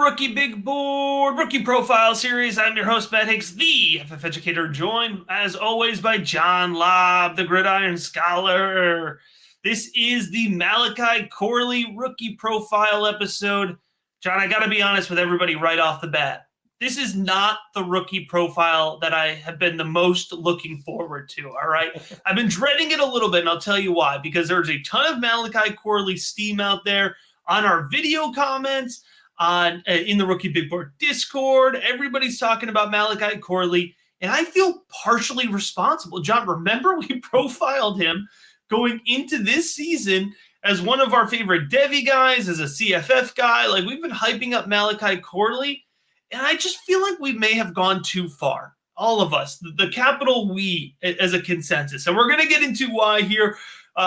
Rookie Big Board Rookie Profile Series. I'm your host, Matt Hicks, the FF Educator, joined, as always, by John Lobb, the Gridiron Scholar. This is the Malachi Corley Rookie Profile episode. John, I got to be honest with everybody right off the bat. This is not the rookie profile that I have been the most looking forward to, all right? I've been dreading it a little bit, and I'll tell you why. Because there's a ton of Malachi Corley steam out there on our video comments, in the Rookie Big Board Discord. Everybody's talking about Malachi Corley, and I feel partially responsible. John, remember we profiled him going into this season as one of our favorite Devy guys, as a CFF guy. Like, we've been hyping up Malachi Corley, and I just feel like we may have gone too far. All of us, the capital we, as a consensus. And we're going to get into why here,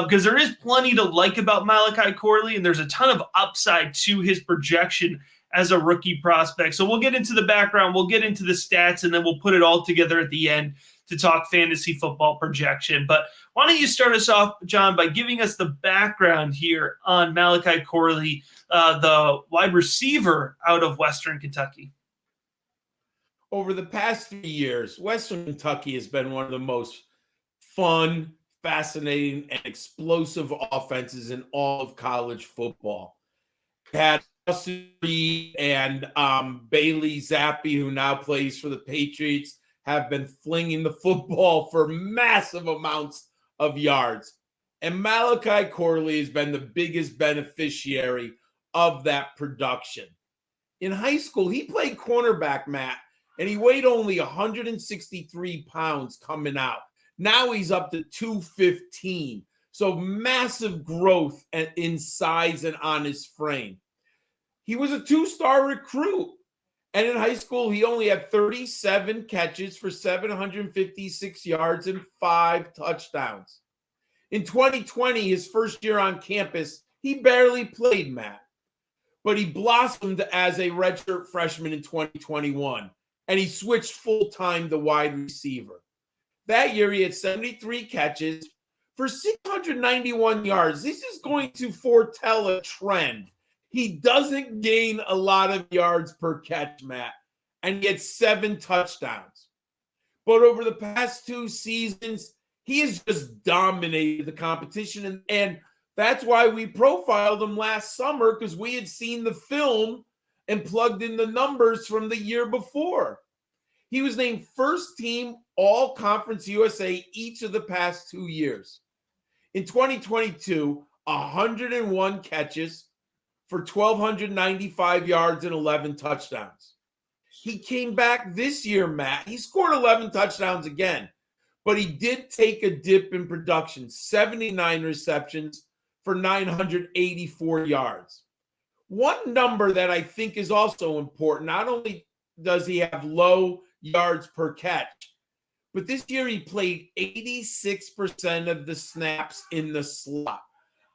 because there is plenty to like about Malachi Corley, and there's a ton of upside to his projection as a rookie prospect. So we'll get into the background, we'll get into the stats, and then we'll put it all together at the end to talk fantasy football projection. But why don't you start us off, John, by giving us the background here on Malachi Corley, the wide receiver out of Western Kentucky? Over the past 3 years, Western Kentucky has been one of the most fun, fascinating, and explosive offenses in all of college football. Had Justin Reed and Bailey Zappi, who now plays for the Patriots, have been flinging the football for massive amounts of yards. And Malachi Corley has been the biggest beneficiary of that production. In high school, he played cornerback, Matt, and he weighed only 163 pounds coming out. Now he's up to 215. So massive growth in size and on his frame. He was a two-star recruit. And in high school, he only had 37 catches for 756 yards and 5 touchdowns. In 2020, his first year on campus, he barely played, Matt. But he blossomed as a redshirt freshman in 2021. And he switched full-time to wide receiver. That year, he had 73 catches for 691 yards. This is going to foretell a trend. He doesn't gain a lot of yards per catch, Matt, and he had 7 touchdowns. But over the past 2 seasons, he has just dominated the competition, and that's why we profiled him last summer, because we had seen the film and plugged in the numbers from the year before. He was named first team All-Conference USA each of the past 2 years. In 2022, 101 catches for 1,295 yards and 11 touchdowns. He came back this year, Matt. He scored 11 touchdowns again, but he did take a dip in production, 79 receptions for 984 yards. One number that I think is also important, not only does he have low yards per catch, but this year he played 86% of the snaps in the slot.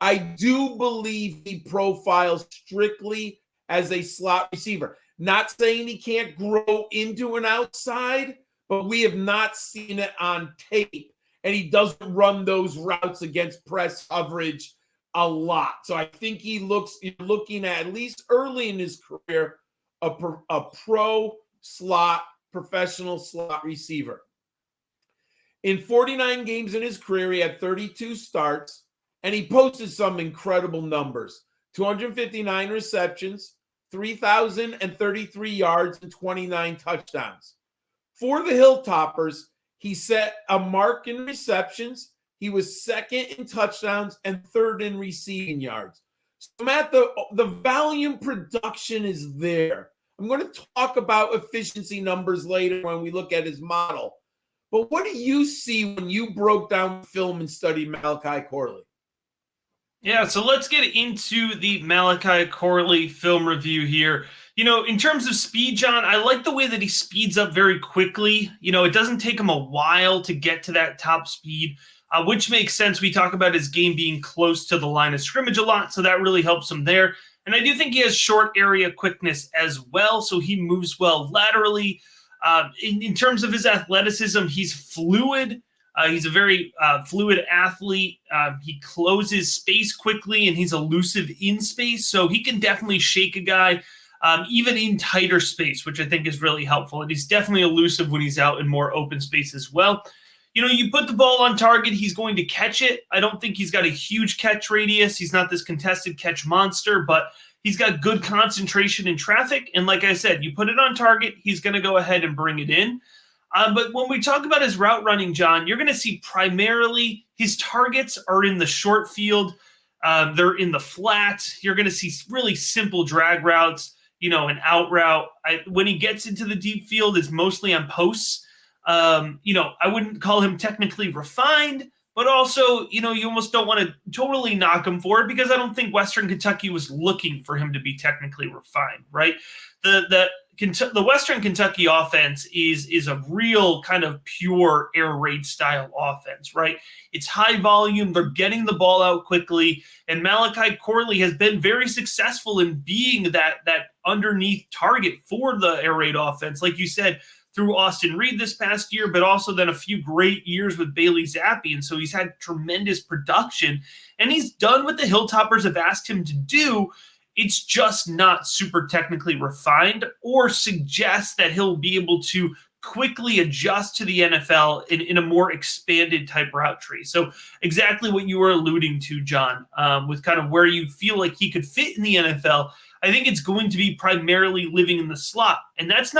I do believe he profiles strictly as a slot receiver. Not saying he can't grow into an outside, but we have not seen it on tape. And he doesn't run those routes against press coverage a lot. So I think you're looking at least early in his career, a pro slot, professional slot receiver. In 49 games in his career, he had 32 starts, and he posted some incredible numbers. 259 receptions, 3,033 yards, and 29 touchdowns. For the Hilltoppers, he set a mark in receptions. He was second in touchdowns and third in receiving yards. So, Matt, the volume production is there. I'm going to talk about efficiency numbers later when we look at his model. But what do you see when you broke down film and studied Malachi Corley? Yeah, so let's get into the Malachi Corley film review here. You know, in terms of speed, John, I like the way that he speeds up very quickly. You know, it doesn't take him a while to get to that top speed, which makes sense. We talk about his game being close to the line of scrimmage a lot, so that really helps him there. And I do think he has short area quickness as well, so he moves well laterally. In terms of his athleticism, he's fluid. He's a very fluid athlete. He closes space quickly, and he's elusive in space, so he can definitely shake a guy even in tighter space, which I think is really helpful. And he's definitely elusive when he's out in more open space as well. You put the ball on target, he's going to catch it. I don't think he's got a huge catch radius. He's not this contested catch monster, but he's got good concentration in traffic. And like I said, you put it on target, he's going to go ahead and bring it in. But when we talk about his route running, John, you're going to see primarily his targets are in the short field. They're in the flat. You're going to see really simple drag routes, an out route. When he gets into the deep field, it's mostly on posts. I wouldn't call him technically refined, but also, you almost don't want to totally knock him for it because I don't think Western Kentucky was looking for him to be technically refined, right? The Western Kentucky offense is a real kind of pure air raid style offense, right? It's high volume. They're getting the ball out quickly. And Malachi Corley has been very successful in being that underneath target for the air raid offense. Like you said, through Austin Reed this past year, but also then a few great years with Bailey Zappi. And so he's had tremendous production. And he's done what the Hilltoppers have asked him to do. It's just not super technically refined or suggests that he'll be able to quickly adjust to the NFL in a more expanded type route tree. So exactly what you were alluding to, John, with kind of where you feel like he could fit in the NFL. I think it's going to be primarily living in the slot. And that's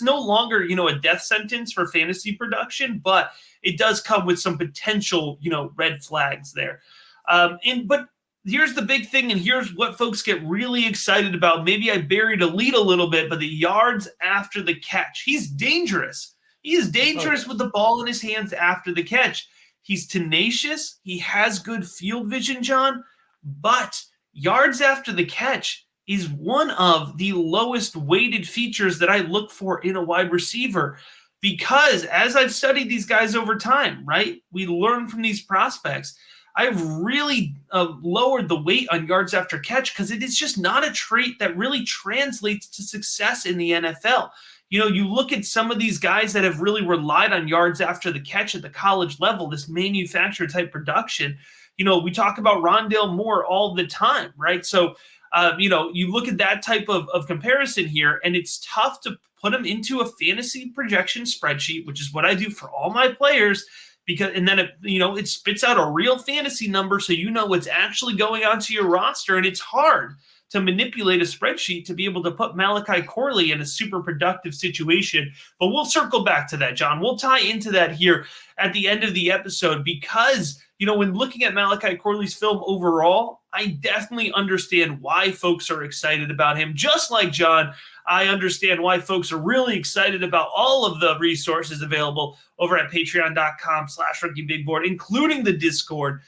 no longer, a death sentence for fantasy production, but it does come with some potential, red flags there. But here's the big thing, and here's what folks get really excited about. Maybe I buried a lead a little bit, but the yards after the catch. He's dangerous. He is dangerous with the ball in his hands after the catch. He's tenacious. He has good field vision, John, but yards after the catch is one of the lowest weighted features that I look for in a wide receiver because as I've studied these guys over time, right, we learn from these prospects. I've really lowered the weight on yards after catch because it is just not a trait that really translates to success in the NFL. You look at some of these guys that have really relied on yards after the catch at the college level, this manufacturer type production. We talk about Rondale Moore all the time, right? So, you look at that type of comparison here, and it's tough to put them into a fantasy projection spreadsheet, which is what I do for all my players. And then it spits out a real fantasy number, so what's actually going onto your roster, and it's hard to manipulate a spreadsheet to be able to put Malachi Corley in a super productive situation. But we'll circle back to that, John. We'll tie into that here at the end of the episode because when looking at Malachi Corley's film overall, I definitely understand why folks are excited about him. Just like John, I understand why folks are really excited about all of the resources available over at patreon.com/RookieBigBoard, including the Discord.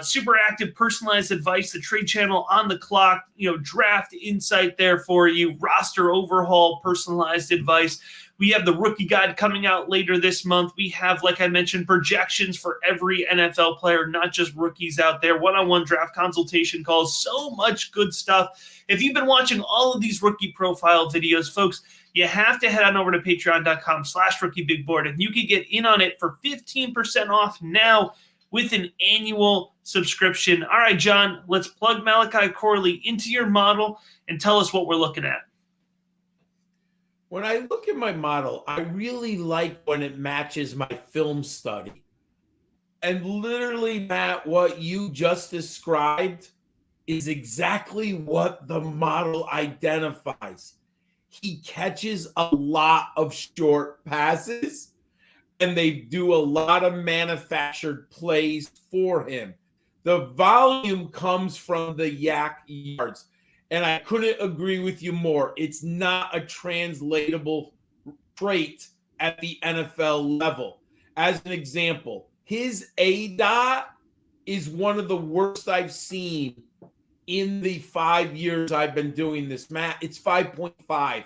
Super active, personalized advice, the trade channel on the clock, draft insight there for you, roster overhaul, personalized advice. We have the rookie guide coming out later this month. We have, like I mentioned, projections for every NFL player, not just rookies out there, one-on-one draft consultation calls, so much good stuff. If you've been watching all of these rookie profile videos, folks, you have to head on over to patreon.com/RookieBigBoard, and you can get in on it for 15% off now with an annual subscription. All right, John, let's plug Malachi Corley into your model and tell us what we're looking at. When I look at my model, I really like when it matches my film study. And literally, Matt, what you just described is exactly what the model identifies. He catches a lot of short passes, and they do a lot of manufactured plays for him. The volume comes from the yak yards. And I couldn't agree with you more. It's not a translatable trait at the NFL level. As an example, his ADOT is one of the worst I've seen in the 5 years I've been doing this, Matt. It's 5.5.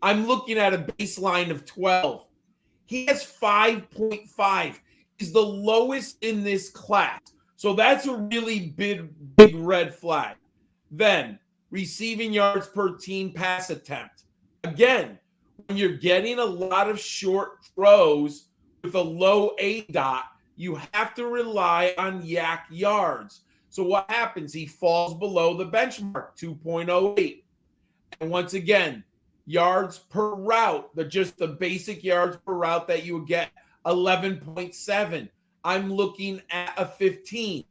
I'm looking at a baseline of 12. He has 5.5. He's the lowest in this class. So that's a really big red flag. Then, receiving yards per team pass attempt. Again, when you're getting a lot of short throws with a low ADOT, you have to rely on yak yards. So what happens? He falls below the benchmark, 2.08. And once again, yards per route, just the basic yards per route that you would get, 11.7. I'm looking at a 15.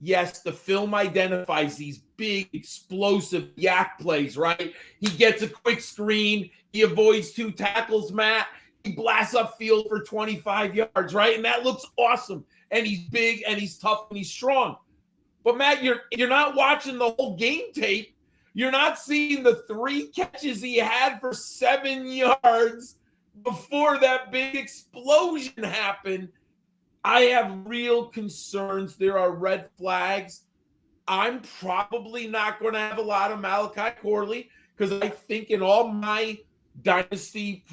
Yes, the film identifies these big, explosive yak plays, right? He gets a quick screen. He avoids 2 tackles, Matt. He blasts upfield for 25 yards, right? And that looks awesome. And he's big, and he's tough, and he's strong. But, Matt, you're not watching the whole game tape. You're not seeing the 3 catches he had for 7 yards before that big explosion happened. I have real concerns. There are red flags. I'm probably not going to have a lot of Malachi Corley because I think in all my dynasty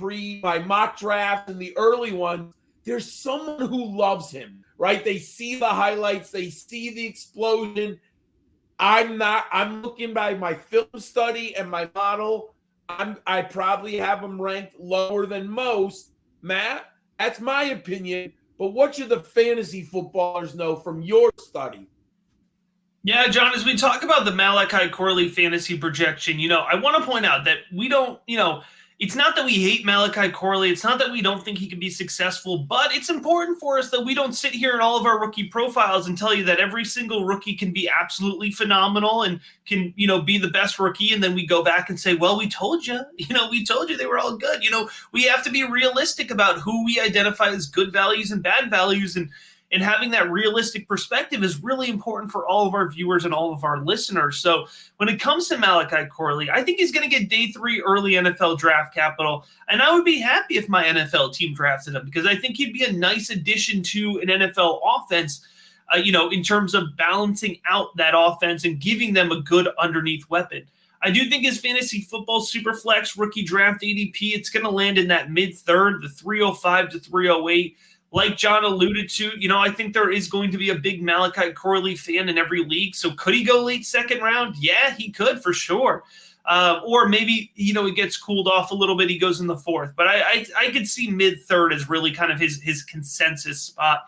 my mock draft and the early ones, there's someone who loves him, right? They see the highlights. They see the explosion. I'm looking by my film study and my model. I probably have him ranked lower than most. Matt, that's my opinion. But what should the fantasy footballers know from your study? Yeah, John, as we talk about the Malachi Corley fantasy projection, I want to point out that we don't, it's not that we hate Malachi Corley. It's not that we don't think he can be successful, but it's important for us that we don't sit here in all of our rookie profiles and tell you that every single rookie can be absolutely phenomenal and can, be the best rookie. And then we go back and say, well, we told you, we told you they were all good. We have to be realistic about who we identify as good values and bad values. And having that realistic perspective is really important for all of our viewers and all of our listeners. So when it comes to Malachi Corley, I think he's going to get day 3 early NFL draft capital. And I would be happy if my NFL team drafted him because I think he'd be a nice addition to an NFL offense, in terms of balancing out that offense and giving them a good underneath weapon. I do think his fantasy football superflex rookie draft ADP, it's going to land in that mid-third, the 305 to 308. Like John alluded to, I think there is going to be a big Malachi Corley fan in every league. So could he go late second round? Yeah, he could for sure. Or maybe, he gets cooled off a little bit. He goes in the 4th. But I could see mid-third as really kind of his consensus spot.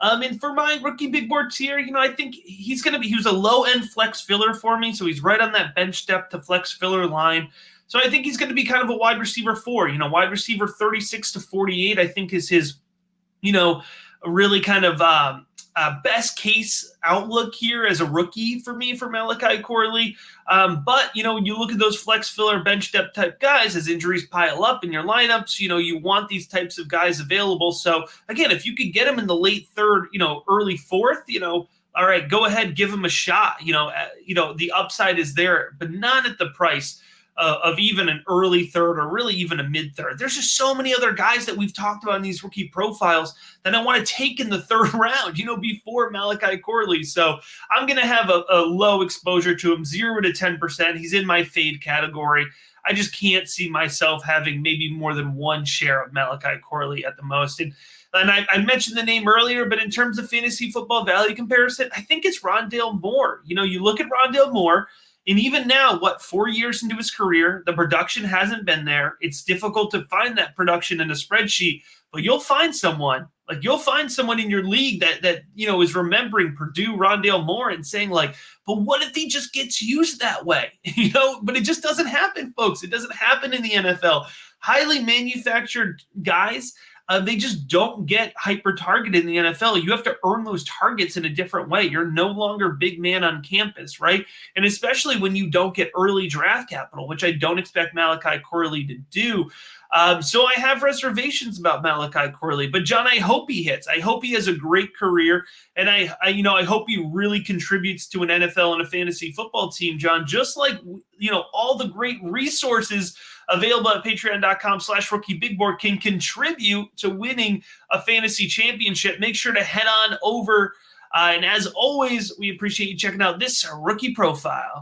And for my rookie big board tier, I think he was a low-end flex filler for me. So he's right on that bench depth to flex filler line. So I think he's going to be kind of a wide receiver 4. Wide receiver 36 to 48, I think is his a really kind of best case outlook here as a rookie for me for Malachi Corley. But, when you look at those flex filler bench depth type guys, as injuries pile up in your lineups, you want these types of guys available. So, again, if you could get them in the late 3rd, early 4th, all right, go ahead, give them a shot. The upside is there, but not at the price of even an early 3rd or really even a mid-3rd. There's just so many other guys that we've talked about in these rookie profiles that I want to take in the 3rd round, before Malachi Corley. So I'm going to have a low exposure to him, 0 to 10%. He's in my fade category. I just can't see myself having maybe more than 1 share of Malachi Corley at the most. And I mentioned the name earlier, but in terms of fantasy football value comparison, I think it's Rondale Moore. You look at Rondale Moore, and even now, 4 years into his career, the production hasn't been there. It's difficult to find that production in a spreadsheet, but you'll find someone. You'll find someone in your league that is remembering Purdue Rondale Moore and saying but what if he just gets used that way? But it just doesn't happen, folks. It doesn't happen in the NFL. Highly manufactured guys, they just don't get hyper-targeted in the NFL. You have to earn those targets in a different way. You're no longer big man on campus, right? And especially when you don't get early draft capital, which I don't expect Malachi Corley to do. So I have reservations about Malachi Corley. But, John, I hope he hits. I hope he has a great career. And I hope he really contributes to an NFL and a fantasy football team, John, just like, all the great resources available at patreon.com/rookiebigboard can contribute to winning a fantasy championship. Make sure to head on over. And as always, we appreciate you checking out this rookie profile.